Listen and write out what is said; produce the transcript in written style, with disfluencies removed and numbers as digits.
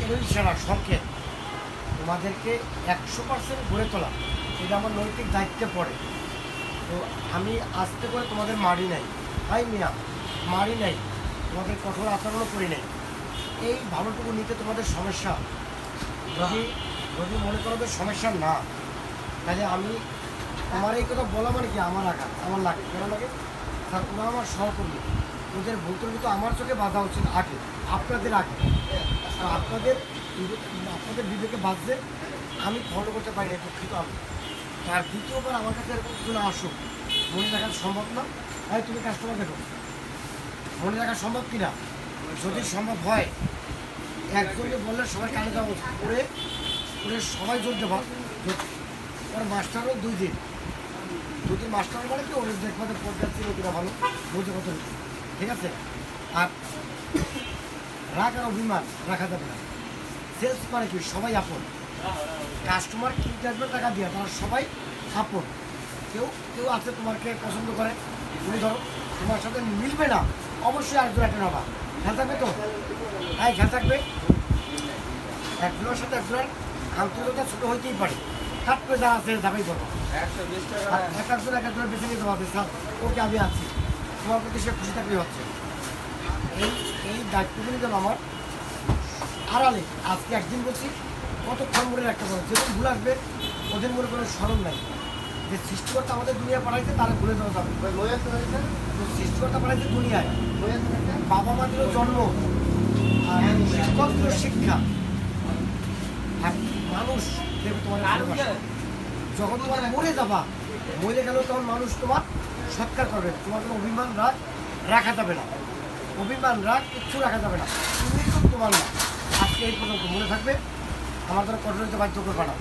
ছেলের সেরা শখে তোমাদেরকে 100% গড়ে তোলা, এটা আমার নৈতিক দায়িত্বে পড়ে। তো আমি আস্তে করে তোমাদের মারি নাই, তাই মিয়া মারি নাই, তোমাদের কঠোর আচরণও করি নাই। এই ভালোটুকু নিতে তোমাদের সমস্যা, যদি যদি মনে করো যে সমস্যা না, তাহলে আমি আমার এই কথা বলা মানে কি আমার আঘাত, আমার লাগে কেন লাগে? স্যার ওরা আমার সহকর্মী, ওদের ভুল তো আমার চোখে বাধা উচিত আগে, আপনাদের আগে। আপনাদের আপনাদের বিবেকে বাঁধতে আমি ফলো করতে পারি না, দুঃখিত আমি। তার দ্বিতীয়বার আমার কাছে এরকম কিছু না আসুক, মনে রাখা সম্ভব না। তাই তুমি কাস্টমার দেখো, মনে রাখা সম্ভব কিনা? যদি সম্ভব হয় একজনকে বললে সবাই কানে যাওয়া উচিত, করে করে সবাই জোর দেবা। ওর মাস্টারও 2 দিন মাস্টার মানে কি, ওর দেখবাতে পর্যায়ে ছিল কিনা ভালো বুঝে কত, ঠিক আছে? আর রাগ আর অভিমান রাখা যাবে না। সেলস মানে কি, সবাই আপন। কাস্টমার কিনতে আসবে টাকা দিয়ে, তারা সবাই আপন। কেউ কেউ আছে তোমাকে পছন্দ করে, তুমি ধরো তোমার সাথে মিলবে না, অবশ্যই আরেকজন একটা নেবা। খেয়াল থাকবে তো? হ্যাঁ খেয়াল থাকবে। একজনের সাথে একজনের আন্তরিকতা ছোটো হইতেই পারে, কাট করে যা আছে যাবেই করবো। একজন একজনের বেছে নিতে পারবে, স্যার ওকে আমি আছি, তোমার প্রতি সে খুশি থাকলেই হচ্ছে। এই এই দায়িত্বগুলি যেন আমার আড়ালে, আজকে একদিন বলছি, কতক্ষণ মনে রাখতে পারো। যেদিন ভুল আসবে ওদের মনে কোনো স্মরণ নাই, যে সৃষ্টিকর্তা আমাদের দুনিয়া পাঠাইছে তারা ভুলে দেওয়া যাবে। তো সৃষ্টিকর্তা পাঠাইছে দুনিয়ায়, বাবা মাদেরও জন্ম আর শিক্ষকদেরও শিক্ষা। আর মানুষ দেখবে তোমার যখন তোমার মরে যাবা, মরে গেলেও তখন মানুষ তোমার সৎকার করবে। তোমার কোনো অভিমান রাগ রাখা যাবে না, অভিমান রাগ কিচ্ছু রাখা যাবে না, তুমি তো তোমার না। আজকে এই পর্যন্ত মনে থাকবে, আমার দ্বারা কঠোর হতে বাধ্য করবে না।